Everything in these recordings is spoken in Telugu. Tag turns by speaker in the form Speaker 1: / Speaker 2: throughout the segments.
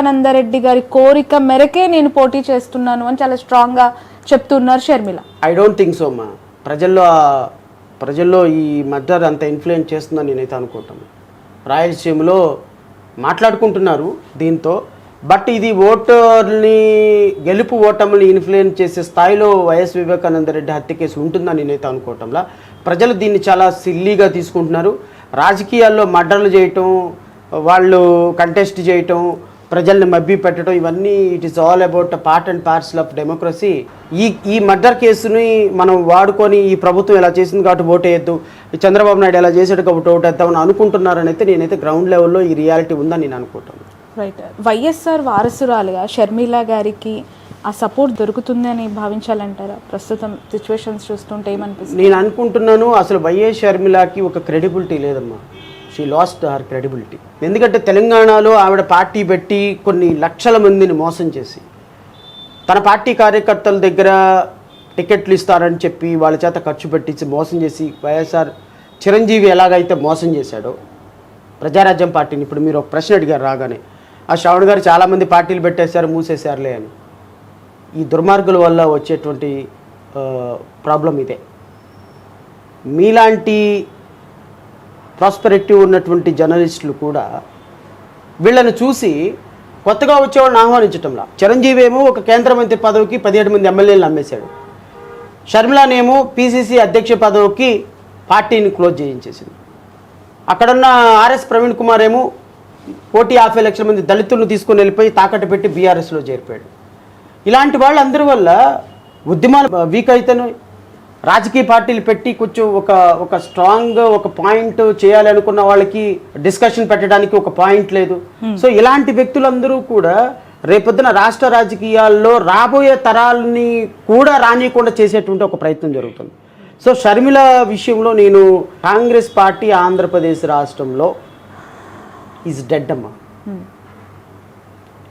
Speaker 1: ఆనందరెడ్డి గారి కోరిక మేరకే నేను పోటీ చేస్తున్నాను అని చాలా స్ట్రాంగ్ గా చెప్తున్నారు Sharmila.
Speaker 2: I don't think so అమ్మా. ప్రజల్లో ఈ మర్డర్ అంత ఇన్ఫ్లుయెన్స్ చేస్తుందని నేనైతే అనుకుంటాను. రాయలసీమలో మాట్లాడుకుంటున్నారు దీంతో, బట్ ఇది ఓటర్ని గెలుపు ఓటములు ఇన్ఫ్లుయెన్స్ చేసే స్థాయిలో వైఎస్ వివేకానందరెడ్డి హత్య కేసు ఉంటుందని నేనైతే అనుకోవటంలా. ప్రజలు దీన్ని చాలా సిల్లీగా తీసుకుంటున్నారు. రాజకీయాల్లో మర్డర్లు చేయటం, వాళ్ళు కంటెస్ట్ చేయటం, ప్రజల్ని మభ్య పెట్టడం, ఇవన్నీ it is all about part and parcel of democracy. ఈ మర్డర్ కేసుని మనం వాడుకొని ఈ ప్రభుత్వం ఎలా చేసింది కాబట్టి ఓటేయద్దు, చంద్రబాబు నాయుడు ఎలా చేసాడు కాబట్టి ఓటేద్దామని అనుకుంటున్నారని అయితే నేనైతే గ్రౌండ్ లెవెల్లో ఈ రియాలిటీ ఉందని నేను అనుకుంటాను.
Speaker 1: రైట్. వైఎస్ఆర్ వారసురాలుగా షర్మిల గారికి ఆ సపోర్ట్ దొరుకుతుంది అని భావించాలంటారా? ప్రస్తుతం సిచ్యువేషన్స్ చూస్తుంటే ఏమనిపిస్తుంది?
Speaker 2: నేను అనుకుంటున్నాను అసలు వైఎస్ షర్మిలకి ఒక క్రెడిబిలిటీ లేదమ్మా. She lost her credibility. ఎందుకంటే తెలంగాణలో ఆవిడ పార్టీ పెట్టి కొన్ని లక్షల మందిని మోసం చేసి, తన పార్టీ కార్యకర్తల దగ్గర టికెట్లు ఇస్తారని చెప్పి వాళ్ళ చేత ఖర్చు పెట్టించి మోసం చేసి, వైఎస్ఆర్ చిరంజీవి ఎలాగైతే మోసం చేశాడో ప్రజారాజ్యం పార్టీని. ఇప్పుడు మీరు ఒక ప్రశ్న అడిగారు రాగానే, ఆ శ్రవణ్ గారు చాలామంది పార్టీలు పెట్టేశారు మూసేశారులే అని. ఈ దుర్మార్గుల వల్ల వచ్చేటువంటి ప్రాబ్లం ఇదే. మీలాంటి ప్రాస్పెరిటీ ఉన్నటువంటి జర్నలిస్టులు కూడా వీళ్ళని చూసి కొత్తగా వచ్చేవాళ్ళని ఆహ్వానించటంలా. చిరంజీవి ఏమో ఒక కేంద్ర మంత్రి పదవికి 17 మంది ఎమ్మెల్యేలను అమ్మేశాడు. షర్మిలానేమో పిసిసి అధ్యక్ష పదవికి పార్టీని క్లోజ్ చేయించేసింది. అక్కడున్న ఆర్ఎస్ ప్రవీణ్ కుమార్ ఏమో 1,50,00,000 మంది దళితులను తీసుకొని వెళ్ళిపోయి తాకట్టు పెట్టి బీఆర్ఎస్లో చేరిపోయాడు. ఇలాంటి వాళ్ళందరి వల్ల ఉద్యమాలు వీక్ అయితేనే, రాజకీయ పార్టీలు పెట్టి కొంచెం ఒక స్ట్రాంగ్ ఒక పాయింట్ చేయాలనుకున్న వాళ్ళకి డిస్కషన్ పెట్టడానికి ఒక పాయింట్ లేదు. సో ఇలాంటి వ్యక్తులందరూ కూడా రేపొద్దున రాష్ట్ర రాజకీయాల్లో రాబోయే తరాలని కూడా రానియకుండా చేసేటువంటి ఒక ప్రయత్నం జరుగుతుంది. సో షర్మిల విషయంలో నేను కాంగ్రెస్ పార్టీ ఆంధ్రప్రదేశ్ రాష్ట్రంలో ఈజ్ డెడ్ అమ్మా.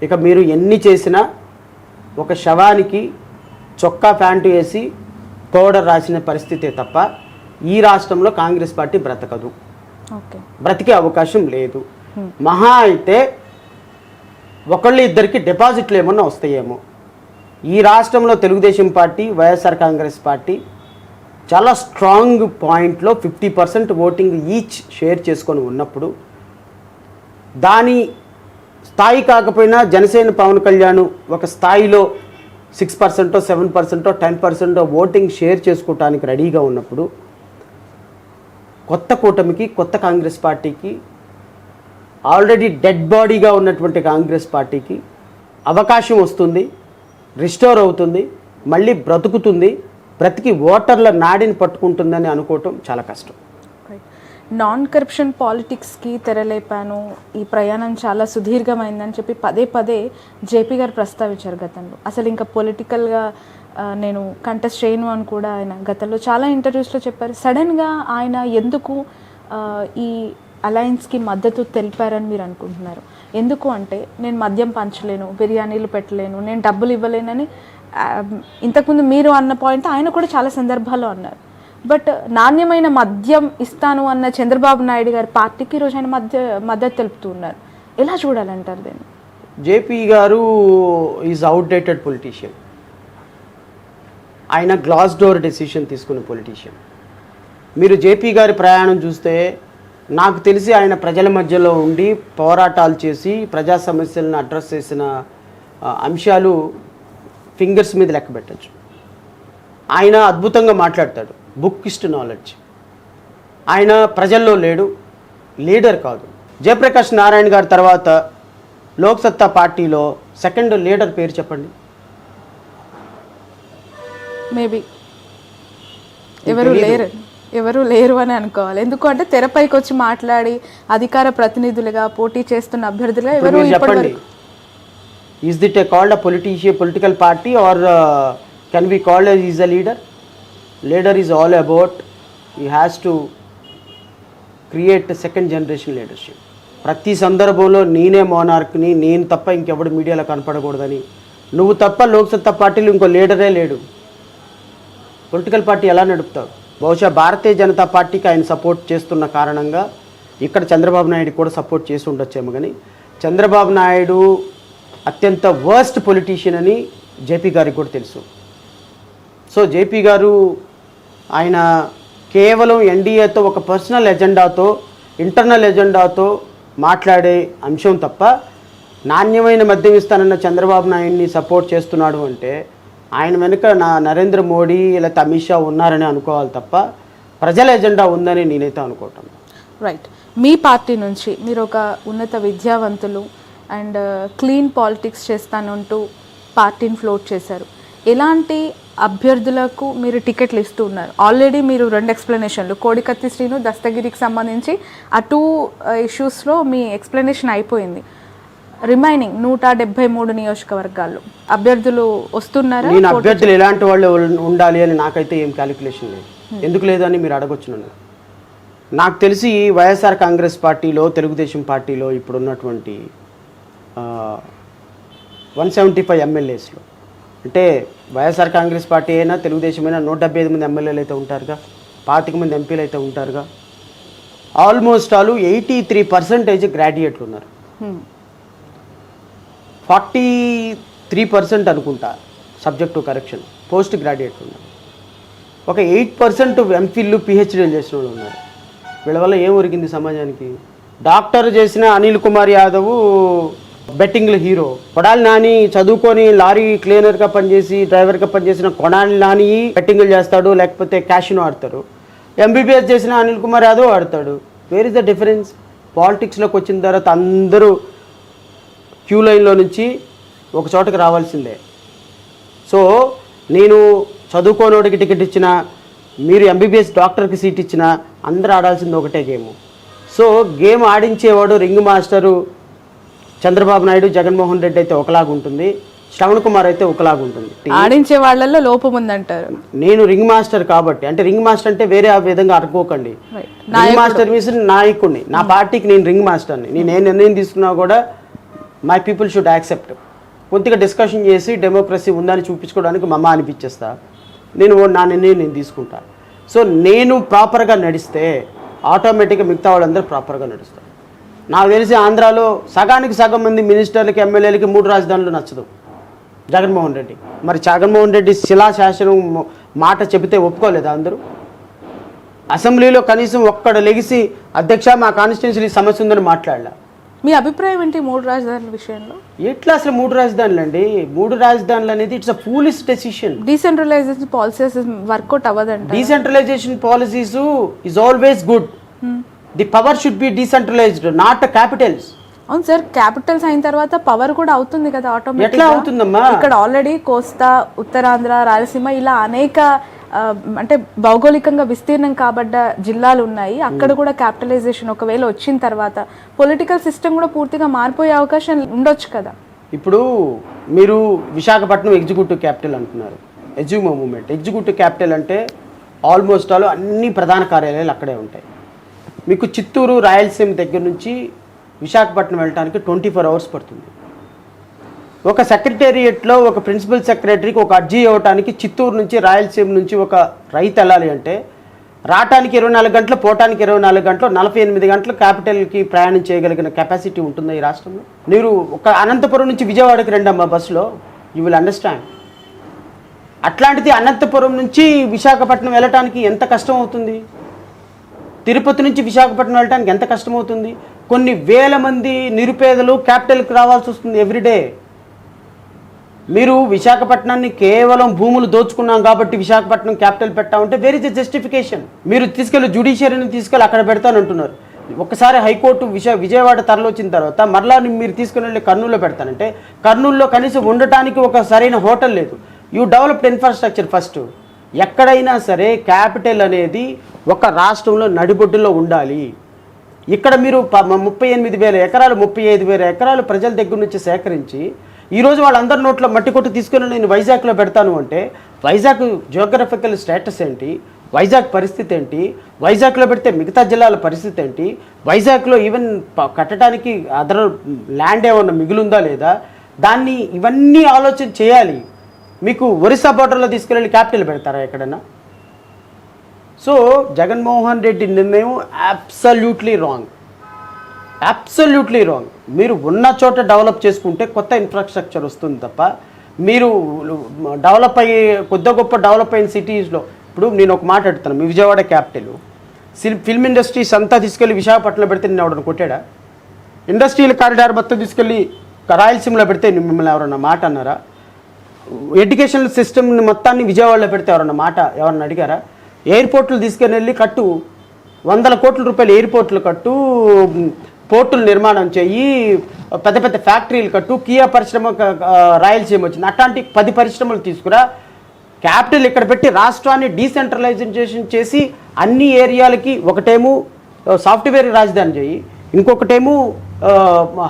Speaker 2: ఇక మీరు ఎన్ని చేసినా ఒక శవానికి చొక్కా ప్యాంటు వేసి పౌడర్ రాసిన పరిస్థితే తప్ప ఈ రాష్ట్రంలో కాంగ్రెస్ పార్టీ బ్రతకదు, బ్రతికే అవకాశం లేదు. మహా అయితే ఒకళ్ళు ఇద్దరికి డిపాజిట్లు ఏమన్నా వస్తాయేమో. ఈ రాష్ట్రంలో తెలుగుదేశం పార్టీ, వైఎస్ఆర్ కాంగ్రెస్ పార్టీ చాలా స్ట్రాంగ్ పాయింట్లో 50% ఓటింగ్ ఈచ్ షేర్ చేసుకొని ఉన్నప్పుడు, దాని స్థాయి కాకపోయినా జనసేన పవన్ కళ్యాణ్ ఒక స్థాయిలో 6%, 7%, 10% ఓటింగ్ షేర్ చేసుకోవటానికి రెడీగా ఉన్నప్పుడు, కొత్త కూటమికి, కొత్త కాంగ్రెస్ పార్టీకి, ఆల్రెడీ డెడ్ బాడీగా ఉన్నటువంటి కాంగ్రెస్ పార్టీకి అవకాశం వస్తుంది, రిస్టోర్ అవుతుంది, మళ్ళీ బ్రతుకుతుంది, బ్రతికి ఓటర్ల నాడిని పట్టుకుంటుందని అనుకోవటం చాలా కష్టం.
Speaker 1: నాన్ కరప్షన్ పాలిటిక్స్కి తెరలేపాను, ఈ ప్రయాణం చాలా సుదీర్ఘమైందని చెప్పి పదే పదే జేపీ గారు ప్రస్తావించారు గతంలో. అసలు ఇంకా పొలిటికల్గా నేను కంటెస్ట్ చేయను అని కూడా ఆయన గతంలో చాలా ఇంటర్వ్యూస్లో చెప్పారు. సడన్గా ఆయన ఎందుకు ఈ అలయన్స్కి మద్దతు తెలిపారని మీరు అనుకుంటున్నారు? ఎందుకు అంటే, నేను మద్యం పంచలేను, బిర్యానీలు పెట్టలేను, నేను డబ్బులు ఇవ్వలేనని ఇంతకుముందు మీరు అన్న పాయింట్ ఆయన కూడా చాలా సందర్భాల్లో అన్నారు. బట్ నాణ్యమైన మద్యం ఇస్తాను అన్న చంద్రబాబు నాయుడు గారి పార్టీకి ఈరోజు ఆయన మద్దతు తెలుపుతూ ఉన్నారు. ఎలా చూడాలంటారు దీన్ని?
Speaker 2: జేపీ గారు ఈజ్ అవుట్డేటెడ్ పొలిటీషియన్. ఆయన గ్లాస్ డోర్ డెసిషన్ తీసుకున్న పొలిటీషియన్. మీరు జేపీ గారి ప్రయాణం చూస్తే నాకు తెలిసి ఆయన ప్రజల మధ్యలో ఉండి పోరాటాలు చేసి ప్రజా సమస్యలను అడ్రస్ చేసిన అంశాలు ఫింగర్స్ మీద లెక్క పెట్టచ్చు. ఆయన అద్భుతంగా మాట్లాడతాడు, బుక్కిస్ట్ నాలెడ్జ్. ఆయన ప్రజల్లో లేడు, లీడర్ కాదు. జయప్రకాష్ నారాయణ గారి తర్వాత లోక్సత్తా పార్టీలో సెకండ్ లీడర్ పేరు చెప్పండి.
Speaker 1: మేబీ ఎవరు లేరు అని అనుకోవాలి. ఎందుకంటే తెరపైకి వచ్చి మాట్లాడి అధికార ప్రతినిధులుగా పోటీ చేస్తున్న అభ్యర్థులుగా ఎవరు
Speaker 2: చెప్పండి. Is it called a political party or can be called as is a leader? Leader is all about he has to create second generation leadership. ప్రతి సందర్భంలో నేనే మోనార్క్ని, నేను తప్ప ఇంకెవడు మీడియాలో కనపడకూడదని, నువ్వు తప్ప లోక్సత్తా పార్టీలో ఇంకో లీడరే లేడు. పొలిటికల్ పార్టీ ఎలా నడుపుతావు? బహుశా భారతీయ జనతా పార్టీకి ఆయన సపోర్ట్ చేస్తున్న కారణంగా ఇక్కడ చంద్రబాబు నాయుడు కూడా సపోర్ట్ చేసి ఉండొచ్చేమో. కానీ చంద్రబాబు నాయుడు అత్యంత వర్స్ట్ పొలిటీషియన్ అని జేపీ గారికి కూడా తెలుసు. సో జేపీ గారు ఆయన కేవలం ఎన్డీఏతో ఒక పర్సనల్ ఎజెండాతో, ఇంటర్నల్ ఎజెండాతో మాట్లాడే అంశం తప్ప నాణ్యమైన మద్యం ఇస్తానన్న చంద్రబాబు నాయుడిని సపోర్ట్ చేస్తున్నాడు అంటే ఆయన వెనుక నరేంద్ర మోడీ లేకపోతే అమిత్ షా ఉన్నారని అనుకోవాలి తప్ప ప్రజల ఎజెండా ఉందని నేనైతే అనుకోవటం.
Speaker 1: రైట్. మీ పార్టీ నుంచి మీరు ఒక ఉన్నత విద్యావంతులు అండ్ క్లీన్ పాలిటిక్స్ చేస్తానంటూ పార్టీని ఫ్లోట్ చేశారు. ఎలాంటి అభ్యర్థులకు మీరు టికెట్లు ఇస్తూ ఉన్నారు? ఆల్రెడీ మీరు 2 ఎక్స్ప్లెనేషన్లు, కోడికత్తి శ్రీను, దస్తగిరికి సంబంధించి ఆ 2 ఇష్యూస్లో మీ ఎక్స్ప్లెనేషన్ అయిపోయింది. రిమైనింగ్ 173 నియోజకవర్గాల్లో అభ్యర్థులు వస్తున్నారా?
Speaker 2: నేను అభ్యర్థులు ఎలాంటి వాళ్ళు ఉండాలి అని నాకైతే ఏం క్యాలిక్యులేషన్ లేదు. ఎందుకు లేదని మీరు అడగొచ్చు నన్ను. నాకు తెలిసి వైఎస్ఆర్ కాంగ్రెస్ పార్టీలో, తెలుగుదేశం పార్టీలో ఇప్పుడున్నటువంటి 175 ఎమ్మెల్యేస్లో, అంటే వైఎస్ఆర్ కాంగ్రెస్ పార్టీ అయినా తెలుగుదేశం అయినా 175 మంది ఎమ్మెల్యేలు అయితే ఉంటారుగా, 25 మంది ఎంపీలు అయితే ఉంటారుగా. ఆల్మోస్ట్ ఆల్ 83% గ్రాడ్యుయేట్లు ఉన్నారు. 43% అనుకుంటా సబ్జెక్టు కరెక్షన్ పోస్ట్ గ్రాడ్యుయేట్లు ఉన్నారు. ఒక 8% ఎంఫిల్లు పిహెచ్డీలు చేసిన వాళ్ళు ఉన్నారు. వీళ్ళ వల్ల ఏం ఒరిగింది సమాజానికి? డాక్టర్ చేసిన అనిల్ కుమార్ యాదవ్ బెట్టింగ్ల హీరో, కొడాలి నాని చదువుకొని లారీ క్లీనర్గా పనిచేసి డ్రైవర్గా పనిచేసిన కొడాలి నాని బెట్టింగ్లు చేస్తాడు, లేకపోతే క్యాషినో ఆడతారు. ఎంబీబీఎస్ చేసిన అనిల్ కుమార్ యాదవ్ ఆడతాడు. Where is the difference? పాలిటిక్స్లోకి వచ్చిన తర్వాత అందరూ క్యూ లైన్లో నుంచి ఒక చోటకి రావాల్సిందే. సో నేను చదువుకోనోడికి టికెట్ ఇచ్చినా, మీరు ఎంబీబీఎస్ డాక్టర్కి సీట్ ఇచ్చినా అందరూ ఆడాల్సింది ఒకటే గేము. సో గేమ్ ఆడించేవాడు రింగ్ మాస్టరు చంద్రబాబు నాయుడు, జగన్మోహన్ రెడ్డి అయితే ఒకలాగా ఉంటుంది, శ్రవణ్ కుమార్ అయితే ఒకలాగా ఉంటుంది.
Speaker 1: ఆడించే వాళ్ళల్లో లోపం ఉందంటారు.
Speaker 2: నేను రింగ్ మాస్టర్ కాబట్టి, అంటే రింగ్ మాస్టర్ అంటే వేరే ఆ విధంగా అనుకోకండి. రింగ్ మాస్టర్ మీన్స్ నాయకుడిని, నా పార్టీకి నేను రింగ్ మాస్టర్ని. నేను ఏ నిర్ణయం తీసుకున్నా కూడా మై పీపుల్ షుడ్ యాక్సెప్ట్. కొద్దిగా డిస్కషన్ చేసి డెమోక్రసీ ఉందని చూపించుకోవడానికి మమ్మ అనిపించేస్తా. నా నిర్ణయం నేను తీసుకుంటా. సో నేను ప్రాపర్గా నడిస్తే ఆటోమేటిక్గా మిగతా వాళ్ళందరూ ప్రాపర్గా నడుస్తారు. నాకు తెలిసి ఆంధ్రాలో సగానికి సగం మంది మినిస్టర్లకి, ఎమ్మెల్యేలకి 3 రాజధానులు నచ్చదు జగన్మోహన్ రెడ్డి. మరి జగన్మోహన్ రెడ్డి శిలాశాసనం మాట చెబితే ఒప్పుకోలేదా అందరూ? అసెంబ్లీలో కనీసం ఒక్కడ లెగిసి అధ్యక్ష మా కాన్స్టిట్యున్సీ సమస్య ఉందని మాట్లాడలే.
Speaker 1: మీ అభిప్రాయం ఏంటి 3 రాజధానుల విషయంలో?
Speaker 2: ఎట్లా అసలు 3 రాజధానులు అండి? 3 రాజధానులు అనేది it's a foolish decision.
Speaker 1: Decentralisation policies work out అవ్వదంట.
Speaker 2: Decentralisation policies is always good. The power should be decentralised, not capitals.
Speaker 1: అవును సార్, క్యాపిటల్స్ అయిన తర్వాత పవర్ కూడా అవుతుంది కదా ఆటోమేటిక్.
Speaker 2: ఎట్లా అవుతుందమ్మా?
Speaker 1: ఇక్కడ ఆల్రెడీ కోస్తా, ఉత్తరాంధ్ర, రాయలసీమ ఇలా అనేక అంటే భౌగోళికంగా విస్తీర్ణం కాబడ్డ జిల్లాలు ఉన్నాయి. అక్కడ కూడా క్యాపిటలైజేషన్ ఒకవేళ వచ్చిన తర్వాత పొలిటికల్ సిస్టమ్ కూడా పూర్తిగా మారిపోయే అవకాశం ఉండొచ్చు కదా.
Speaker 2: ఇప్పుడు మీరు విశాఖపట్నం ఎగ్జిక్యూటివ్ క్యాపిటల్ అంటున్నారు. ఎజ్యూమో మూమెంట్ ఎగ్జిక్యూటివ్ క్యాపిటల్ అంటే ఆల్మోస్ట్ ఆల్ అన్ని ప్రధాన కార్యాలయాలు అక్కడే ఉంటాయి. మీకు చిత్తూరు, రాయలసీమ దగ్గర నుంచి విశాఖపట్నం వెళ్ళడానికి 24 అవర్స్ పడుతుంది. ఒక సెక్రటేరియట్లో ఒక ప్రిన్సిపల్ సెక్రటరీకి ఒక అర్జీ ఇవ్వడానికి చిత్తూరు నుంచి, రాయలసీమ నుంచి ఒక రైతు వెళ్ళాలి అంటే రావటానికి 24 గంటలు, పోవటానికి 24 గంటలు, 48 గంటలు క్యాపిటల్కి ప్రయాణం చేయగలిగిన కెపాసిటీ ఉంటుందా ఈ రాష్ట్రంలో? మీరు ఒక అనంతపురం నుంచి విజయవాడకి రండమ్మా బస్సులో, యూ విల్ అండర్స్టాండ్. అట్లాంటిది అనంతపురం నుంచి విశాఖపట్నం వెళ్ళటానికి ఎంత కష్టం అవుతుంది? తిరుపతి నుంచి విశాఖపట్నం వెళ్ళడానికి ఎంత కష్టమవుతుంది? కొన్ని వేల మంది నిరుపేదలు క్యాపిటల్కి రావాల్సి వస్తుంది ఎవ్రీడే. మీరు విశాఖపట్నాన్ని కేవలం భూములు దోచుకున్నాం కాబట్టి విశాఖపట్నం క్యాపిటల్ పెట్టామంటే వేర్ ఇస్ ద జస్టిఫికేషన్? మీరు తీసుకెళ్ళి జ్యుడిషియరీని తీసుకెళ్ళి అక్కడ పెడతానంటున్నారు. ఒకసారి హైకోర్టు విజయవాడ తరలివచ్చిన తర్వాత మరలా మీరు తీసుకుని వెళ్ళి కర్నూలులో పెడతానంటే కర్నూలులో కనీసం ఉండటానికి ఒక సరైన హోటల్ లేదు. You developed infrastructure first. ఎక్కడైనా సరే క్యాపిటల్ అనేది ఒక రాష్ట్రంలో నడిబొడ్డులో ఉండాలి. ఇక్కడ మీరు 38,000 ఎకరాలు, 35,000 ఎకరాలు ప్రజల దగ్గర నుంచి సేకరించి ఈరోజు వాళ్ళందరి నోట్లో మట్టి కొట్టు తీసుకుని నేను వైజాగ్లో పెడతాను అంటే వైజాగ్ జియోగ్రఫికల్ స్టేటస్ ఏంటి? వైజాగ్ పరిస్థితి ఏంటి? వైజాగ్లో పెడితే మిగతా జిల్లాల పరిస్థితి ఏంటి? వైజాగ్లో ఈవెన్ కట్టడానికి అదర్ ల్యాండ్ ఏమన్నా మిగులుందా లేదా? దాన్ని ఇవన్నీ ఆలోచన చేయాలి. మీకు ఒరిస్సా బోర్డర్లో తీసుకెళ్ళి క్యాపిటల్ పెడతారా ఎక్కడన్నా? సో జగన్మోహన్ రెడ్డి నిర్ణయం అబ్సల్యూట్లీ రాంగ్, అబ్సల్యూట్లీ రాంగ్. మీరు ఉన్న చోట డెవలప్ చేసుకుంటే కొత్త ఇన్ఫ్రాస్ట్రక్చర్ వస్తుంది తప్ప మీరు డెవలప్ అయ్యి కొద్ది గొప్ప డెవలప్ అయిన సిటీస్లో, ఇప్పుడు నేను ఒక మాట అడుగుతాను, మీ విజయవాడ క్యాపిటల్ ఫిల్మ్ ఇండస్ట్రీస్ అంతా తీసుకెళ్ళి విశాఖపట్నంలో పెడితే నేను ఎవడన్నా కొట్టాడా? ఇండస్ట్రియల్ కారిడార్ మొత్తం తీసుకెళ్ళి రాయలసీమలో పెడితే మిమ్మల్ని ఎవరన్నా మాట అన్నారా? ఎడ్యుకేషనల్ సిస్టమ్ని మొత్తాన్ని విజయవాడలో పెడితే ఎవరన్నా అడిగారా? ఎయిర్పోర్ట్లు తీసుకెళ్ళి వెళ్ళి కట్టు, 100 కోట్ల రూపాయలు ఎయిర్పోర్ట్లు కట్టు, పోర్టులు నిర్మాణం చెయ్యి, పెద్ద పెద్ద ఫ్యాక్టరీలు కట్టు, కియా పరిశ్రమ రాయలసీమ వచ్చింది, అట్లాంటి 10 పరిశ్రమలు తీసుకురా, క్యాపిటల్ ఇక్కడ పెట్టి రాష్ట్రాన్ని డీసెంట్రలైజేషన్ చేసి అన్ని ఏరియాలకి ఒకటేమో సాఫ్ట్వేర్ రాజధాని చేయి, ఇంకొకటేమో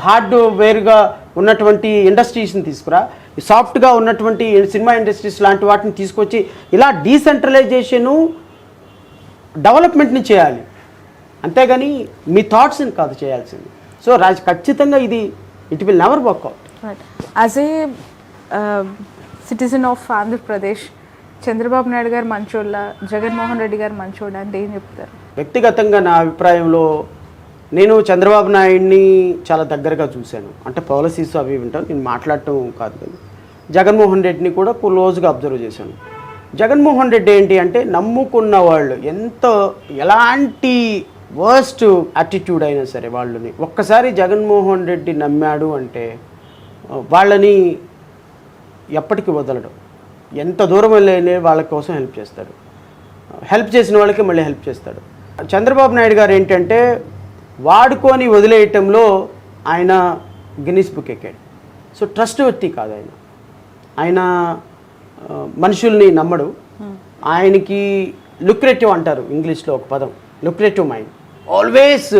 Speaker 2: హార్డ్వేర్గా ఉన్నటువంటి ఇండస్ట్రీస్ని తీసుకురా, సాఫ్ట్గా ఉన్నటువంటి సినిమా ఇండస్ట్రీస్ లాంటి వాటిని తీసుకొచ్చి ఇలా డీసెంట్రలైజేషను డెవలప్మెంట్ని చేయాలి, అంతేగాని మీ థాట్స్ని కాదు చేయాల్సింది. సో ఖచ్చితంగా ఇది it will never work out.
Speaker 1: As a citizen of Andhra Pradesh, Chandrababu Naidu గారు మంచోళ్ళ, జగన్మోహన్ రెడ్డి గారు మంచోళ్ళ అంటే ఏం చెప్తారు?
Speaker 2: వ్యక్తిగతంగా నా అభిప్రాయంలో నేను చంద్రబాబు నాయుడిని చాలా దగ్గరగా చూశాను, అంటే పాలసీస్ అవి వింటాను, నేను మాట్లాడటం కాదు, కానీ జగన్మోహన్ రెడ్డిని కూడా క్లోజ్గా అబ్జర్వ్ చేశాను. జగన్మోహన్ రెడ్డి ఏంటి అంటే నమ్ముకున్న వాళ్ళు ఎలాంటి వర్స్ట్ యాటిట్యూడ్ అయినా సరే వాళ్ళని ఒక్కసారి జగన్మోహన్ రెడ్డి నమ్మాడు అంటే వాళ్ళని ఎప్పటికీ వదలడు, ఎంత దూరం వెళ్ళే వాళ్ళ కోసం హెల్ప్ చేస్తాడు, హెల్ప్ చేసిన వాళ్ళకి మళ్ళీ హెల్ప్ చేస్తాడు. చంద్రబాబు నాయుడు గారు ఏంటంటే వాడుకొని వదిలేయటంలో ఆయన గిన్నిస్ బుక్ ఎక్కాడు. సో ట్రస్ట్ వ్యక్తి కాదు ఆయన మనుషుల్ని నమ్మడు. ఆయనకి లుక్రేటివ్ అంటారు ఇంగ్లీష్లో ఒక పదం, లుక్రేటివ్ మైండ్. ఆల్వేస్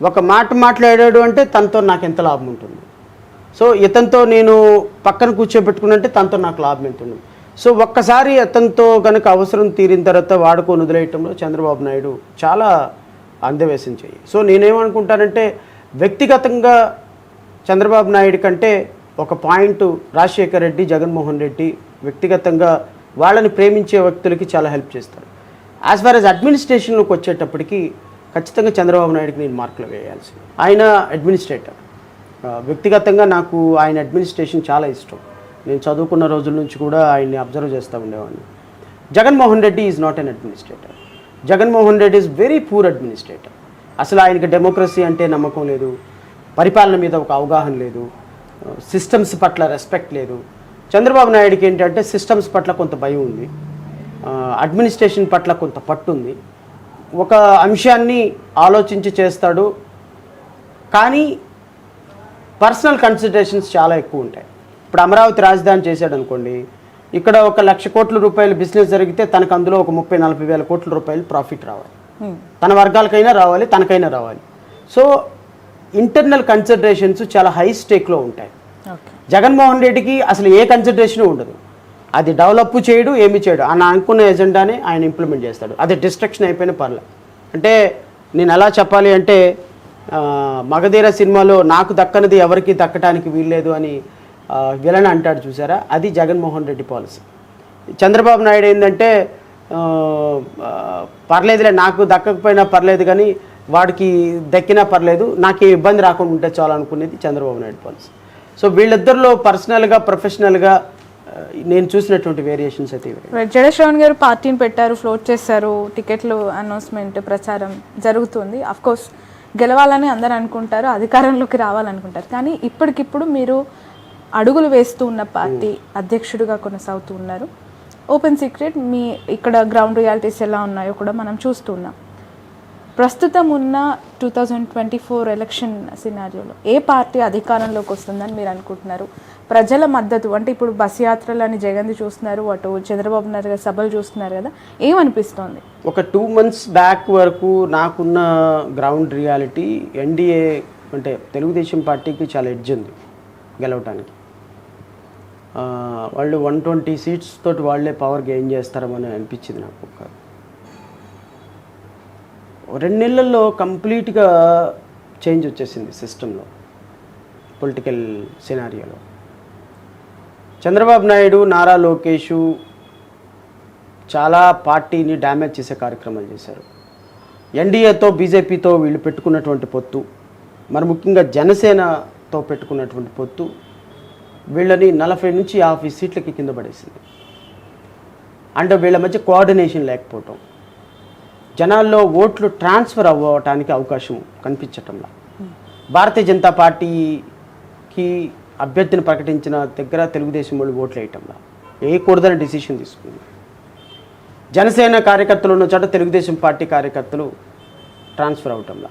Speaker 2: ఒక మాట మాట్లాడాడు అంటే తనతో నాకు ఎంత లాభం ఉంటుంది, సో ఇతనితో నేను పక్కన కూర్చోబెట్టుకున్నంటే తనతో నాకు లాభం ఎంత ఉంది. సో ఒక్కసారి అతనితో కనుక అవసరం తీరిన తర్వాత వాడుకొని వదిలేయటంలో చంద్రబాబు నాయుడు చాలా అందవేశం చెయ్యి. సో నేనేమనుకుంటానంటే వ్యక్తిగతంగా చంద్రబాబు నాయుడు కంటే ఒక పాయింట్ రాజశేఖర రెడ్డి, జగన్మోహన్ రెడ్డి వ్యక్తిగతంగా వాళ్ళని ప్రేమించే వ్యక్తులకి చాలా హెల్ప్ చేస్తారు. యాజ్ ఫార్ యాజ్ అడ్మినిస్ట్రేషన్లోకి వచ్చేటప్పటికి ఖచ్చితంగా చంద్రబాబు నాయుడుకి నేను మార్కులు వేయాల్సి. ఆయన అడ్మినిస్ట్రేటర్, వ్యక్తిగతంగా నాకు ఆయన అడ్మినిస్ట్రేషన్ చాలా ఇష్టం. నేను చదువుకున్న రోజుల నుంచి కూడా ఆయన్ని అబ్జర్వ్ చేస్తూ ఉండేవాడిని. Jaganmohan Reddy is not an administrator. Jaganmohan Reddy is very poor administrator. అసలు ఆయనకి డెమోక్రసీ అంటే నమ్మకం లేదు, పరిపాలన మీద ఒక అవగాహన లేదు, సిస్టమ్స్ పట్ల రెస్పెక్ట్ లేదు. చంద్రబాబు నాయుడుకి ఏంటంటే సిస్టమ్స్ పట్ల కొంత భయం ఉంది, అడ్మినిస్ట్రేషన్ పట్ల కొంత పట్టు ఉంది, ఒక అంశాన్ని ఆలోచించి చేస్తాడు, కానీ పర్సనల్ కన్సిడరేషన్స్ చాలా ఎక్కువ ఉంటాయి. ఇప్పుడు అమరావతి రాజధాని చేశాడు అనుకోండి, ఇక్కడ 1,00,000 కోట్ల రూపాయలు బిజినెస్ జరిగితే తనకు అందులో ఒక 30-40 వేల కోట్ల రూపాయలు ప్రాఫిట్ రావాలి, తన వర్గాలకైనా రావాలి, తనకైనా రావాలి. సో ఇంటర్నల్ కన్సిడరేషన్స్ చాలా హై స్టేక్లో ఉంటాయి. జగన్మోహన్ రెడ్డికి అసలు ఏ కన్సిడరేషన్ ఉండదు, అది డెవలప్ చేయడు, ఏమి చేయడు, ఆయన అనుకున్న ఎజెండానే ఆయన ఇంప్లిమెంట్ చేస్తాడు. అది డిస్ట్రక్షన్ అయిపోయిన పర్లే. అంటే నేను ఎలా చెప్పాలి అంటే మగధీర సినిమాలో నాకు దక్కనిది ఎవరికి దక్కడానికి వీల్లేదు అని విలన్ అంటాడు చూసారా, అది జగన్మోహన్ రెడ్డి పాలసీ. చంద్రబాబు నాయుడు ఏంటంటే పర్లేదులే, నాకు దక్కకపోయినా పర్లేదు, కానీ వాడికి దక్కినా పర్లేదు, నాకు ఇబ్బంది రాకుండా ఉంటే చాలు అనుకునేది చంద్రబాబు నాయుడు పాలసీ. సో వీళ్ళిద్దరిలో పర్సనల్గా ప్రొఫెషనల్గా నేను చూసినటువంటి వేరియేషన్స్ అయితే
Speaker 1: జడశ్రవణ్ గారు పార్టీని పెట్టారు, ఫ్లోట్ చేశారు, టికెట్లు అనౌన్స్మెంట్ ప్రచారం జరుగుతుంది. అఫ్కోర్స్ గెలవాలని అందరూ అనుకుంటారు, అధికారంలోకి రావాలనుకుంటారు, కానీ ఇప్పటికిప్పుడు మీరు అడుగులు వేస్తూ ఉన్న పార్టీ అధ్యక్షుడిగా కొనసాగుతూ ఉన్నారు. ఓపెన్ సీక్రెట్, మీ ఇక్కడ గ్రౌండ్ రియాలిటీస్ ఎలా ఉన్నాయో కూడా మనం చూస్తున్నాం. ప్రస్తుతం ఉన్న 2024 ఎలక్షన్ సినారియోలో ఏ పార్టీ అధికారంలోకి వస్తుందని మీరు అనుకుంటున్నారు? ప్రజల మద్దతు అంటే ఇప్పుడు బస్ యాత్రలని జగన్ది చూస్తున్నారు, అటు చంద్రబాబు నాయుడు గారు సభలు చూస్తున్నారు కదా, ఏమనిపిస్తోంది?
Speaker 2: ఒక 2 months బ్యాక్ వరకు నాకున్న గ్రౌండ్ రియాలిటీ ఎన్డీఏ అంటే తెలుగుదేశం పార్టీకి చాలా ఎడ్జ్ ఉంది గెలవటానికి. వాళ్ళు 120 seats తోటి వాళ్ళే పవర్ గెయిన్ చేస్తారని అనిపించింది నాకు. 2 నెలల్లో కంప్లీట్గా చేంజ్ వచ్చేసింది సిస్టంలో, పొలిటికల్ సినారియోలో. చంద్రబాబు నాయుడు, నారా లోకేష్ చాలా పార్టీని డ్యామేజ్ చేసే కార్యక్రమాలు చేశారు. ఎన్డీఏతో బీజేపీతో వీళ్ళు పెట్టుకున్నటువంటి పొత్తు మరి ముఖ్యంగా జనసేనతో పెట్టుకున్నటువంటి పొత్తు వీళ్ళని 40 నుంచి 50 సీట్లకి కింద పడేసింది. అంటే వీళ్ళ మధ్య కోఆర్డినేషన్ లేకపోవటం, జనాల్లో ఓట్లు ట్రాన్స్ఫర్ అవ్వటానికి అవకాశం కనిపించటంలా. భారతీయ జనతా పార్టీకి అభ్యర్థిని ప్రకటించిన దగ్గర తెలుగుదేశం వాళ్ళు ఓట్లు వేయటంలా వేయకూడదని డిసిషన్ తీసుకుంది. జనసేన కార్యకర్తలు ఉన్న చోట తెలుగుదేశం పార్టీ కార్యకర్తలు ట్రాన్స్ఫర్ అవటంలా.